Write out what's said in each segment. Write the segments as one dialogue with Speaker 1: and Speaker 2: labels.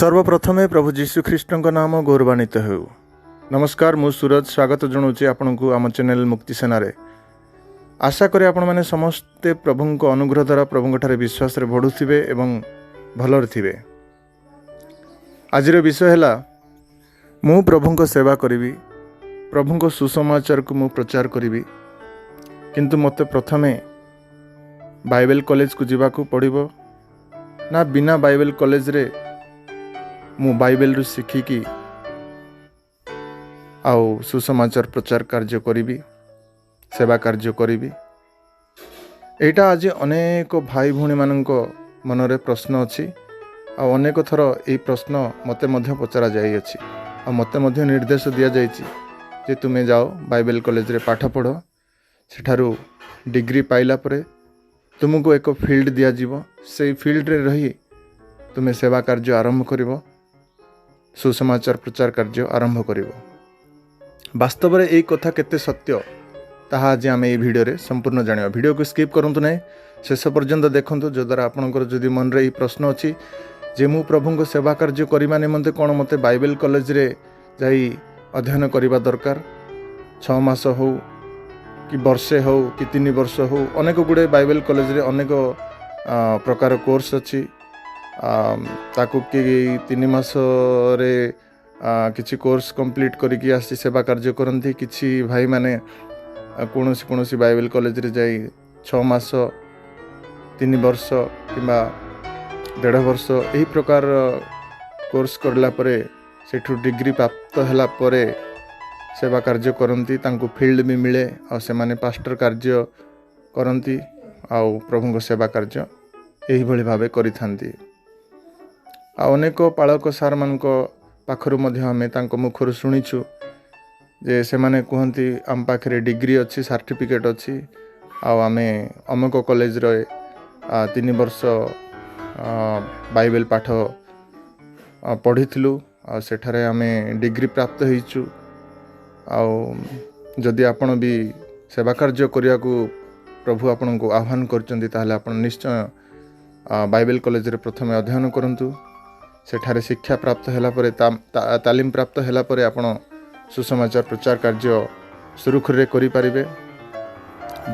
Speaker 1: सर्वप्रथमे प्रभु जीशुख्रीष्ट नाम गौरवान्वित हो। नमस्कार, मु सूरज स्वागत जनाऊँगी आपण को आम चैनल मुक्ति सेनारे। आशा करें आपण मैंने समस्ते प्रभु अनुग्रह द्वारा प्रभु ठारे विश्वास रे बढ़ुथिबे एवं भलर थिबे। आजिर विषय है मु प्रभु सेवा करी, प्रभु सुसमाचार को मु प्रचार करी, किंतु मते प्रथमे बाइबल कॉलेज को जीवाकू पड़िबो ना बिना बाइबल कॉलेज रे मु बाइबल रु शिखिकी आउ सुसमाचार प्रचार कार्य करी, सेवा कार्य करी। एटा आज अनेक भाई भौणी मानक मनरे प्रश्न अच्छी। अनेक थर ये प्रश्न मते मध्य पचरा जाई अछि। मते मध्य निर्देश दिया जाइछि जे तुमे जाओ बाइबल कॉलेज रे पाठ पढ़, सेठारु डिग्री पाइला परे तुमको एक फील्ड दिया जीवो, से फील्ड रे रही तुमे सेवा कार्य आरंभ करिवो, सुसमाचार प्रचार कार्य आरंभ करिवो। वास्तव में यही कथा केते सत्य ताहा आज आम ये भिडियो रे संपूर्ण जानिबा। भिडियो को स्किप करंतु नहीं, शेष पर्यंत देखंतु, जो द्वारा आपनकर जदि मन रे प्रश्न अछि जे मु प्रभु को सेवा कार्य करिमा निमंते कोन मते बाइबल कॉलेज रे जाई अध्ययन करिबा दरकार। 6 मास हो कि वर्षे हो कि 3 वर्ष हो, अनेक गुडे बाइबल कॉलेज रे अनेक प्रकार कोर्स अछि। ताकू कि 3 मास रे किछि कोर्स कंप्लीट करिकि आसी सेवा कार्य करंती। किछि भाई माने कोनोसी बाइबल कॉलेज रे जाई 6 मास 3 वर्ष किंबा 1.5 वर्ष एही प्रकार कोर्स करला परे सेठु डिग्री प्राप्त हला परे सेवा कार्य करंती। तांको फील्ड भी मिले और से माने पास्टर कार्य करंती आउ प्रभु को सेवा कार्य एही भली भाबे करिथांती। अनेक पालक सार मान पाखरु मध्य आमे तांको मुखरु शुणीछु जे से माने कहती आम पाखे डिग्री अच्छी, सर्टिफिकेट अच्छी, आमे अमुक कॉलेज रे 3 वर्ष बाइबल पाठ पढ़ीथिलु, सेठारे आमे डिग्री प्राप्त होइछु। जदि आपण भी सेवा कार्य करिया को प्रभु आपण को आह्वान करचंती ताहले आपण निश्चय बाइबल कॉलेज रे प्रथमे अध्ययन करंतु। सेठारे शिक्षा प्राप्त होला परे तालीम प्राप्त होला परे आपण सुसमाचार प्रचार कार्य सुरुखुरे करि पारिबे।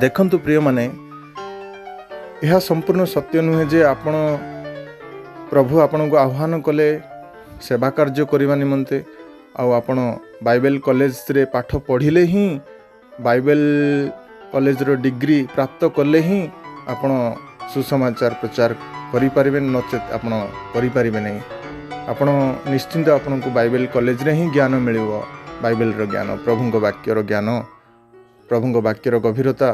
Speaker 1: देखंतु प्रिय माने, यह संपूर्ण सत्य नुहे जे आपण प्रभु आपण को आह्वान कले सेवा कार्य करिवा निमंते, आपण बाइबल कॉलेज रे पाठ पढ़िले ही, बाइबल कॉलेज रो डिग्री प्राप्त कले ही आपण सुसमाचार प्रचार करि पारिबे, नचेत आपण करि पारिबे नहीं। आपण निश्चिंत आपण को बाइबल कॉलेज रे ही ज्ञान मिलिबो। बाइबल रो ज्ञान, प्रभु को वाक्य रो ज्ञान, प्रभु को वाक्य रो गभीरता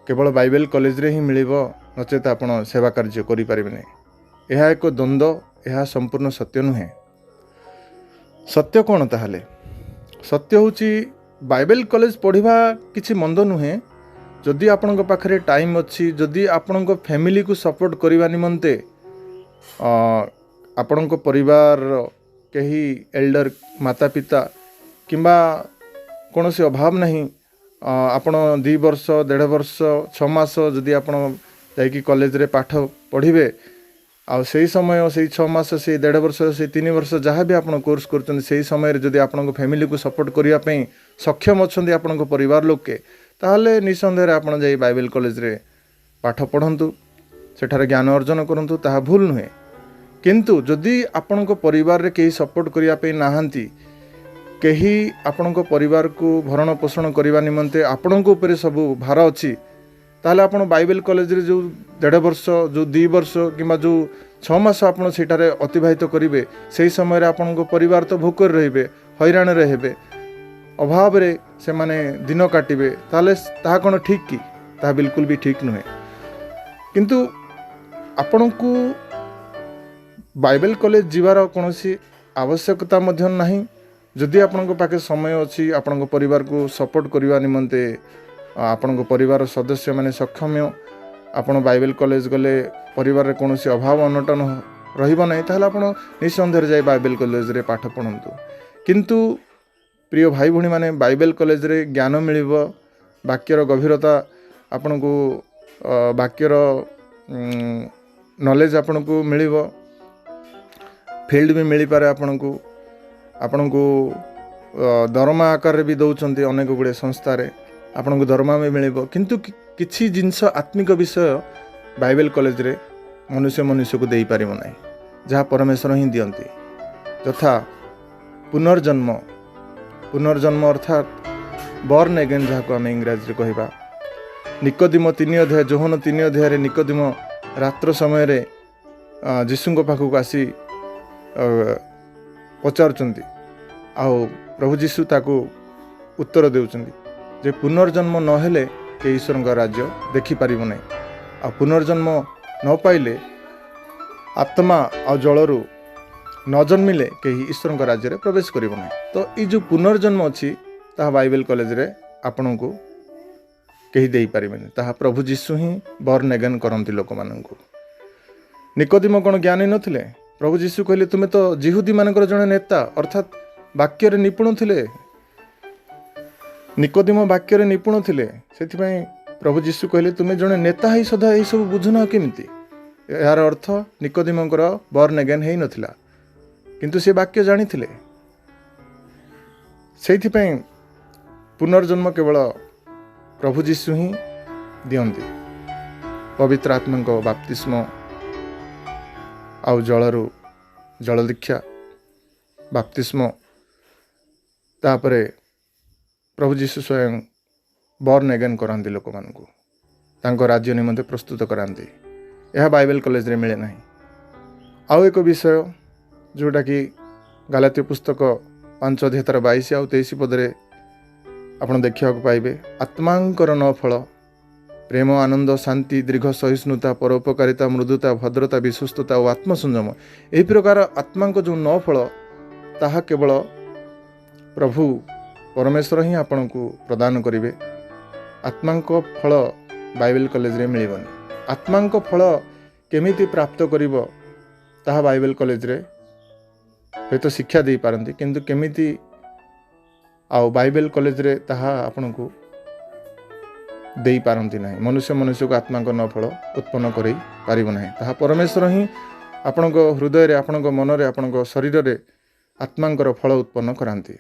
Speaker 1: केवल बाइबल कॉलेज रे ही मिलिबो, नचेत आपण सेवा कार्य करि पारिबे नहीं। यह एक द्वंद्व, यह संपूर्ण सत्य नुहे। सत्य कौन ताहले? सत्य होची बाइबल कॉलेज पढ़िबा किछि मंद नुहे, जदि आपण पाखरे टाइम अच्छी, जदि आपण फैमिली को सपोर्ट करने निमंते आपण परिवार कहीं एल्डर माता पिता किंबा कौन सी अभाव नहीं, आपण 2 वर्ष 1.5 वर्ष 6 मास जदि आपण जाइकी कॉलेज रे पाठ पढ़िबे, आ सही समय से 6 मास से 1.5 वर्ष से 3 वर्ष जहाँ भी आपण कोर्स करछन, सही समय जदि आपण फैमिली को सपोर्ट करिया पई सक्षम अछंती आपण परिवार लोक के, ताहले निसंदेह आपण जाई बाइबल कॉलेज रे पाठ पढ़ंतु, सेठारे ज्ञान अर्जन करंतु, ताहा भूल नुहे। किंतु जदि आपण परिवार रे केही सपोर्ट करिया पई नाहंती, केही आपण परिवार को भरण पोषण करने निमंते आपण ऊपर सब भार अच्छी, ताहले आपण बाइबल कॉलेज रे जो 1.5 वर्ष जो 2 वर्ष किंबा जो 6 मास आपण सेठारे अतिबाहित करिवे, सही समय रे आपण परिवार तो भोकर रहिबे, हैरान रहबे, अभाव रे से माने दिन काटिबे, ताहले ताहा कोन ठीक की? ताहा बिल्कुल भी ठीक नुहे। किंतु आपण को बाइबल कॉलेज जीवार कौन सी आवश्यकता मध्य नहीं। जदि आपण पाखे समय अच्छी, आपण परिवार को सपोर्ट करने निमंते आपण परिवार सदस्य माने सक्षम, आपण बाइबल कॉलेज गले परिवार कौन सी अभाव अनटन रहिबो नहीं, ताहले आपण निसंदेह जाई बाइबल कॉलेज रे पाठ पढ़ंतु। किंतु प्रिय भाई भौणी माने, बाइबल कॉलेज रे ज्ञान मिलिबो, वाक्यर गभीरता आपण को वाक्यर नॉलेज आपण को मिलिबो, ଫିଲ୍ଡ ବି ମିଳିପାରେ ଆପଣଙ୍କୁ ଦରମା ଆକାରରେ ବି ଦେଉଛନ୍ତି ଅନେକ ଗୁଡ଼ିଏ ସଂସ୍ଥାରେ, ଆପଣଙ୍କୁ ଦରମା ବି ମିଳିବ। କିନ୍ତୁ କିଛି ଜିନିଷ ଆତ୍ମିକ ବିଷୟ ବାଇବେଲ କଲେଜରେ ମନୁଷ୍ୟକୁ ଦେଇପାରିବ ନାହିଁ, ଯାହା ପରମେଶ୍ୱର ହିଁ ଦିଅନ୍ତି। ଯଥା ପୁନର୍ଜନ୍ମ ଅର୍ଥାତ୍ ବର୍ନ ଏଗେନ୍, ଯାହାକୁ ଆମେ ଇଂରାଜୀରେ କହିବା। ନିକୋଦିମ 3 ଅଧ୍ୟାୟ, ଯୋହନ 3 ଅଧ୍ୟାୟରେ ନିକୋଦିମ ରାତ୍ର ସମୟରେ ଯୀଶୁଙ୍କ ପାଖକୁ ଆସି ପଚାରୁଛନ୍ତି, ଆଉ ପ୍ରଭୁ ଯୀଶୁ ତାକୁ ଉତ୍ତର ଦେଉଛନ୍ତି ଯେ ପୁନର୍ଜନ୍ମ ନହେଲେ କେହି ଈଶ୍ୱରଙ୍କ ରାଜ୍ୟ ଦେଖିପାରିବ ନାହିଁ, ଆଉ ପୁନର୍ଜନ୍ମ ନ ପାଇଲେ ଆତ୍ମା ଆଉ ଜଳରୁ ନ ଜନ୍ମିଲେ କେହି ଈଶ୍ୱରଙ୍କ ରାଜ୍ୟରେ ପ୍ରବେଶ କରିବ ନାହିଁ। ତ ଏଇ ଯେଉଁ ପୁନର୍ଜନ୍ମ ଅଛି ତାହା ବାଇବେଲ କଲେଜରେ ଆପଣଙ୍କୁ କେହି ଦେଇପାରିବେନି, ତାହା ପ୍ରଭୁ ଯୀଶୁ ହିଁ ବର୍ନ ଏଗେନ୍ କରନ୍ତି ଲୋକମାନଙ୍କୁ। ନିକୋଦିମ କ'ଣ ଜ୍ଞାନୀ ନଥିଲେ? ପ୍ରଭୁ ଯୀଶୁ କହିଲେ ତୁମେ ତ ଜିହୁଦୀମାନଙ୍କର ଜଣେ ନେତା, ଅର୍ଥାତ୍ ବାକ୍ୟରେ ନିପୁଣ ଥିଲେ। ନିକୋଦିମ ବାକ୍ୟରେ ନିପୁଣ ଥିଲେ, ସେଥିପାଇଁ ପ୍ରଭୁ ଯୀଶୁ କହିଲେ ତୁମେ ଜଣେ ନେତା ହେଇ ସଦା ଏହିସବୁ ବୁଝୁନ କେମିତି? ଏହାର ଅର୍ଥ ନିକୋଦିମଙ୍କର ବର୍ନ ଏଗେନ୍ ହେଇନଥିଲା, କିନ୍ତୁ ସେ ବାକ୍ୟ ଜାଣିଥିଲେ। ସେଇଥିପାଇଁ ପୁନର୍ଜନ୍ମ କେବଳ ପ୍ରଭୁ ଯୀଶୁ ହିଁ ଦିଅନ୍ତି। ପବିତ୍ର ଆତ୍ମାଙ୍କ ବାପ୍ତିସ୍ମ ଆଉ ଜଳ ଦୀକ୍ଷା, ବାପ୍ତିସ୍ମ, ତାପରେ ପ୍ରଭୁ ଯୀଶୁ ସ୍ୱୟଂ ବର୍ନ ଏଗେନ୍ କରାନ୍ତି ଲୋକମାନଙ୍କୁ, ତାଙ୍କ ରାଜ୍ୟ ନିମନ୍ତେ ପ୍ରସ୍ତୁତ କରାନ୍ତି। ଏହା ବାଇବେଲ କଲେଜରେ ମିଳେ ନାହିଁ। ଆଉ ଏକ ବିଷୟ ଯେଉଁଟାକି ଗାଲାତୀୟ ପୁସ୍ତକ 5 ଅଧ୍ୟାୟ 22 ଆଉ 23 ପଦରେ ଆପଣ ଦେଖିବାକୁ ପାଇବେ, ଆତ୍ମାଙ୍କର 9 ଫଳ ପ୍ରେମ, ଆନନ୍ଦ, ଶାନ୍ତି, ଦୀର୍ଘ ସହିଷ୍ଣୁତା, ପରୋପକାରିତା, ମୃଦୁତା, ଭଦ୍ରତା, ବିଶ୍ୱସ୍ତତା ଓ ଆତ୍ମସଂଯମ। ଏହି ପ୍ରକାର ଆତ୍ମାଙ୍କ ଯେଉଁ 9 ଫଳ, ତାହା କେବଳ ପ୍ରଭୁ ପରମେଶ୍ୱର ହିଁ ଆପଣଙ୍କୁ ପ୍ରଦାନ କରିବେ। ଆତ୍ମାଙ୍କ ଫଳ ବାଇବେଲ କଲେଜରେ ମିଳିବନି। ଆତ୍ମାଙ୍କ ଫଳ କେମିତି ପ୍ରାପ୍ତ କରିବ ତାହା ବାଇବେଲ କଲେଜରେ ହୁଏତ ଶିକ୍ଷା ଦେଇପାରନ୍ତି, କିନ୍ତୁ କେମିତି ଆଉ ବାଇବେଲ କଲେଜରେ ତାହା ଆପଣଙ୍କୁ ଦେଇପାରନ୍ତି ନାହିଁ। ମନୁଷ୍ୟକୁ ଆତ୍ମାଙ୍କ 9 ଫଳ ଉତ୍ପନ୍ନ କରାଇ ପାରିବ ନାହିଁ। ତାହା ପରମେଶ୍ୱର ହିଁ ଆପଣଙ୍କ ହୃଦୟରେ, ଆପଣଙ୍କ ମନରେ, ଆପଣଙ୍କ ଶରୀରରେ ଆତ୍ମାଙ୍କର ଫଳ ଉତ୍ପନ୍ନ କରାନ୍ତି।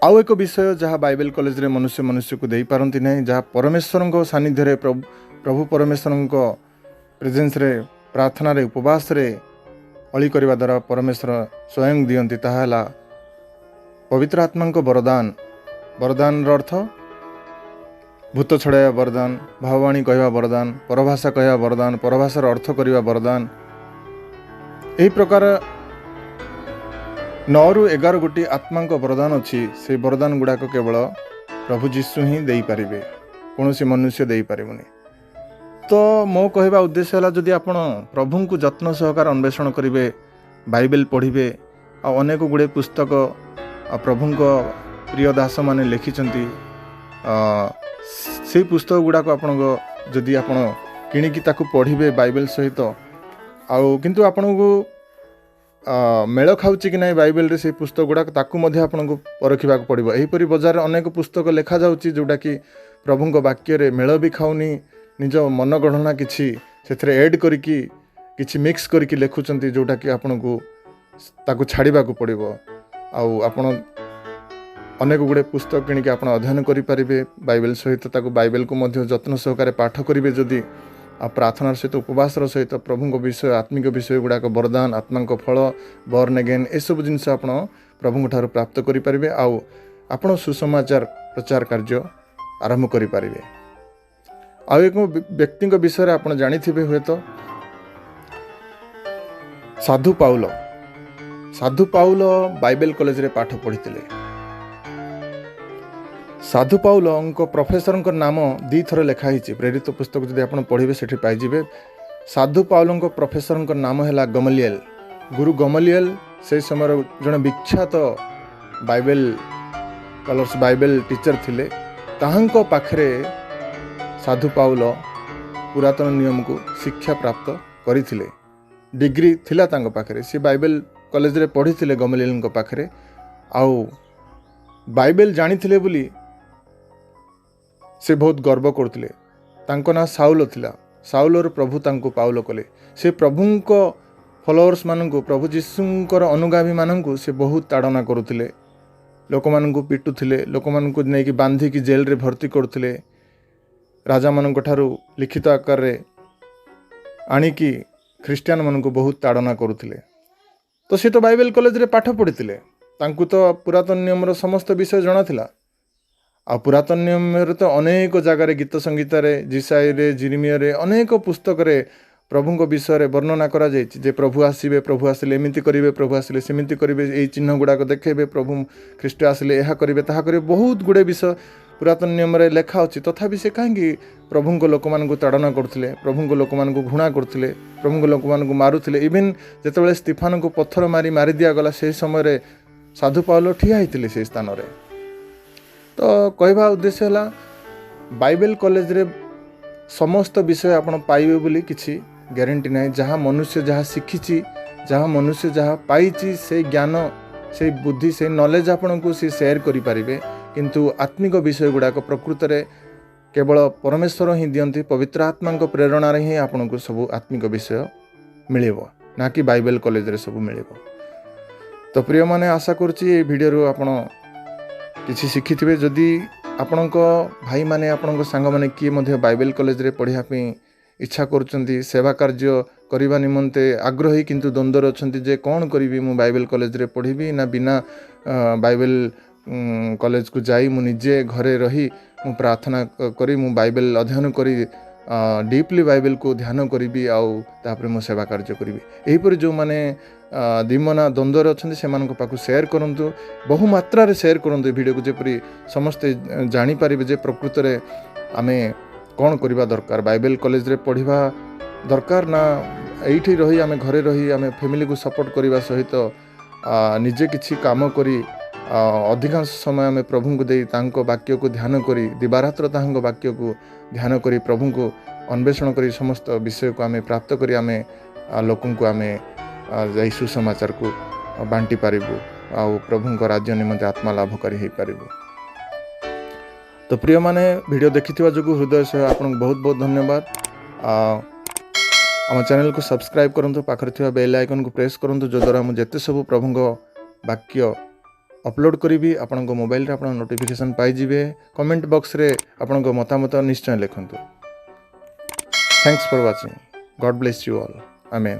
Speaker 1: ଆଉ ଏକ ବିଷୟ ଯାହା ବାଇବେଲ କଲେଜରେ ମନୁଷ୍ୟକୁ ଦେଇପାରନ୍ତି ନାହିଁ, ଯାହା ପରମେଶ୍ୱରଙ୍କ ସାନ୍ନିଧ୍ୟରେ, ପ୍ରଭୁ ପରମେଶ୍ୱରଙ୍କ ପ୍ରେଜେନ୍ସରେ, ପ୍ରାର୍ଥନାରେ, ଉପବାସରେ ଅଳି କରିବା ଦ୍ୱାରା ପରମେଶ୍ୱର ସ୍ୱୟଂ ଦିଅନ୍ତି, ତାହା ହେଲା ପବିତ୍ର ଆତ୍ମାଙ୍କ ବରଦାନ। ବରଦାନର ଅର୍ଥ ଭୂତ ଛଡ଼ାଇବା ବରଦାନ, ଭାବବାଣୀ କହିବା ବରଦାନ, ପରଭାଷା କହିବା ବରଦାନ, ପରଭାଷାର ଅର୍ଥ କରିବା ବରଦାନ। ଏହି ପ୍ରକାର 9ରୁ 11 ଗୋଟି ଆତ୍ମାଙ୍କ ବରଦାନ ଅଛି। ସେହି ବରଦାନ ଗୁଡ଼ାକ କେବଳ ପ୍ରଭୁ ଯୀଶୁ ହିଁ ଦେଇପାରିବେ, କୌଣସି ମନୁଷ୍ୟ ଦେଇପାରିବନି। ତ ମୋ କହିବା ଉଦ୍ଦେଶ୍ୟ ହେଲା, ଯଦି ଆପଣ ପ୍ରଭୁଙ୍କୁ ଯତ୍ନ ସହକାରେ ଅନ୍ୱେଷଣ କରିବେ, ବାଇବେଲ ପଢ଼ିବେ, ଆଉ ଅନେକ ଗୁଡ଼ିଏ ପୁସ୍ତକ ପ୍ରଭୁଙ୍କ ପ୍ରିୟ ଦାସମାନେ ଲେଖିଛନ୍ତି, ସେଇ ପୁସ୍ତକ ଗୁଡ଼ାକ ଯଦି ଆପଣ କିଣିକି ତାକୁ ପଢ଼ିବେ ବାଇବେଲ ସହିତ, ଆଉ କିନ୍ତୁ ଆପଣଙ୍କୁ ମେଳ ଖାଉଛି କି ନାହିଁ ବାଇବେଲରେ ସେଇ ପୁସ୍ତକ ଗୁଡ଼ାକ, ତାକୁ ମଧ୍ୟ ଆପଣଙ୍କୁ ପରଖିବାକୁ ପଡ଼ିବ। ଏହିପରି ବଜାରରେ ଅନେକ ପୁସ୍ତକ ଲେଖାଯାଉଛି ଯେଉଁଟାକି ପ୍ରଭୁଙ୍କ ବାକ୍ୟରେ ମେଳ ବି ଖାଉନି, ନିଜ ମନଗଢ଼ଣା କିଛି ସେଥିରେ ଏଡ଼୍ କରିକି, କିଛି ମିକ୍ସ କରିକି ଲେଖୁଛନ୍ତି, ଯେଉଁଟାକି ଆପଣଙ୍କୁ ତାକୁ ଛାଡ଼ିବାକୁ ପଡ଼ିବ। ଆଉ ଆପଣ ଅନେକ ଗୁଡ଼ିଏ ପୁସ୍ତକ କିଣିକି ଆପଣ ଅଧ୍ୟୟନ କରିପାରିବେ ବାଇବେଲ ସହିତ, ତାକୁ ବାଇବେଲକୁ ମଧ୍ୟ ଯତ୍ନ ସହକାରେ ପାଠ କରିବେ ଯଦି, ଆଉ ପ୍ରାର୍ଥନାର ସହିତ, ଉପବାସର ସହିତ ପ୍ରଭୁଙ୍କ ବିଷୟ, ଆତ୍ମିକ ବିଷୟ ଗୁଡ଼ାକ, ବରଦାନ, ଆତ୍ମାଙ୍କ ଫଳ, ବର୍ନ ଏଗେନ୍, ଏସବୁ ଜିନିଷ ଆପଣ ପ୍ରଭୁଙ୍କ ଠାରୁ ପ୍ରାପ୍ତ କରିପାରିବେ, ଆଉ ଆପଣ ସୁସମାଚାର ପ୍ରଚାର କାର୍ଯ୍ୟ ଆରମ୍ଭ କରିପାରିବେ। ଆଉ ଏକ ବ୍ୟକ୍ତିଙ୍କ ବିଷୟରେ ଆପଣ ଜାଣିଥିବେ ହୁଏତ, ସାଧୁ ପାଉଲ ବାଇବେଲ କଲେଜରେ ପାଠ ପଢ଼ିଥିଲେ। ସାଧୁ ପାଉଲଙ୍କ ପ୍ରଫେସରଙ୍କ ନାମ 2 ଥର ଲେଖା ହେଇଛି। ପ୍ରେରିତ ପୁସ୍ତକ ଯଦି ଆପଣ ପଢ଼ିବେ ସେଠି ପାଇଯିବେ। ସାଧୁ ପାଉଲଙ୍କ ପ୍ରଫେସରଙ୍କ ନାମ ହେଲା ଗମଲିଏଲ। ଗୁରୁ ଗମଲିଏଲ ସେହି ସମୟର ଜଣେ ବିଖ୍ୟାତ ବାଇବେଲ ଟିଚର ଥିଲେ। ତାହାଙ୍କ ପାଖରେ ସାଧୁ ପାଉଲ ପୁରାତନ ନିୟମକୁ ଶିକ୍ଷା ପ୍ରାପ୍ତ କରିଥିଲେ। ଡିଗ୍ରୀ ଥିଲା ତାଙ୍କ ପାଖରେ। ସେ ବାଇବେଲ କଲେଜରେ ପଢ଼ିଥିଲେ ଗମଲିଏଲଙ୍କ ପାଖରେ, ଆଉ ବାଇବେଲ ଜାଣିଥିଲେ ବୋଲି ସେ ବହୁତ ଗର୍ବ କରୁଥିଲେ। ତାଙ୍କ ନାଁ ସାଉଲ ଥିଲା। साउलर प्रभु तांको पाउल कले से प्रभुंक फॉलोअर्स मानू प्रभु जीशुंकर अनुगामी मानू से बहुत ताड़ना करुले लोक मानू पिटुले लोक मानू नहीं बांधिकी जेल रे भर्ती करुले राजा मानक ठारू लिखित आकार रे आणिकी ख्रीस्टियान मानू बहुत ताड़ना करुले तो सी तो बाइबल कॉलेज रे पाठ पढ़ी तांकु तो पुरातन नियम समस्त विषय जଣା थिला आ पुरातन नियम तो अनेक जगार गीत संगीत जिसाई रे जिरिमिया रे अनेक पुस्तक रे प्रभुंक विषय वर्णना करा जायछि जे प्रभु आसिबे प्रभु आसिले एमिति करिवे प्रभु आसिले सेमिति करिवे एई चिन्ह गुडाक देखेबे प्रभु ख्रीष्ट आसिले एहा करिवे ताहा करिवे बहुत गुडे विषय पुरातन नियम रे लेखा अछि तथापि से काहेकि प्रभुंक लोक मानकु ताड़ना करथिले प्रभुंक लोक मानकु घृणा करथिले प्रभुंक लोक मानकु मारुथिले इवन जेतेबेले स्टीफान को पत्थर मारी मारी दिया गला से समय रे साधु पाउल ठिया होइतिले से स्थान रे तो कहवा उद्देश्य है बाइबल कॉलेज रे समस्त विषय आपण पाइबे बोली किछि ग्यारंटी नहीं जहाँ मनुष्य जहाँ शिखी जहाँ मनुष्य जहाँ पाई से ज्ञान से बुद्धि से नॉलेज आपण को सी शेयर करि परिबे किंतु आत्मिक विषय गुड़ाक प्रकृत रे केवल परमेश्वर ही दियंती पवित्र आत्मा प्रेरणा रे ही आपण को सब आत्मिक विषय मिलिबो ना कि बाइबल कॉलेज रे सब मिलिबो तो प्रिय माने आशा करछि ए वीडियो रो आपण किछि शिखिथिबे जदि आपणक भाई माने आपणक सांग माने किए मध्य बाइबल कॉलेज रे पढ़िया पे इच्छा करुचंती सेवा कार्य करबा निमंते आग्रही किंतु द्वंद्वर अछंती जे कौन करिवि मु बाइबल कॉलेज रे पढ़िबी ना बिना बाइबल कॉलेज को जाई मु निजे घरे रही मु प्रार्थना करी मु बाइबल अध्ययन करी डीपली बाइबल को ध्यान करी आउ तापर मु सेवा कार्य करी एहीपरि जो माने दिमना द्वंद्वर अछंती सेमानक पाखु शेयर करंतु बहु मात्रा रे शेयर करंतु वीडियो को जेपरि समस्ते जानि पारिबे जे प्रकृत रे आमे कौन करबा दरकार बाइबल कॉलेज रे पढ़िबा दरकार ना एठी रही आमे घरे रही आमे फैमिली को सपोर्ट करबा सहित निजे किछि काम करी अधिकांश समय आमे प्रभु को दे तांको वाक्य को ध्यान करी दिवारात्र तांको वाक्य को ध्यान करी प्रभु को अन्वेषण करी समस्त विषय को आमे प्राप्त करी आमे लोकन को आमे जय सुसमाचार को बांटी पारिबु आ प्रभु को राज्य निमंते आत्मा लाभकारी हे पारिबु तो प्रिय माने वीडियो देखिथिबा जोगु हृदय से आपन बहुत बहुत धन्यवाद आम चैनल को सब्सक्राइब करंतु पाखरे थिबा बेल आइकन को प्रेस करंतु जो द्वारा मु जेते सब प्रभुंग वाक्य अपलोड करी आपण मोबाइल रे आपण नोटिफिकेशन पाई जिवे कमेंट बॉक्स रे आपण मतामत निश्चय लिखंतु thanks for watching God bless you all amen.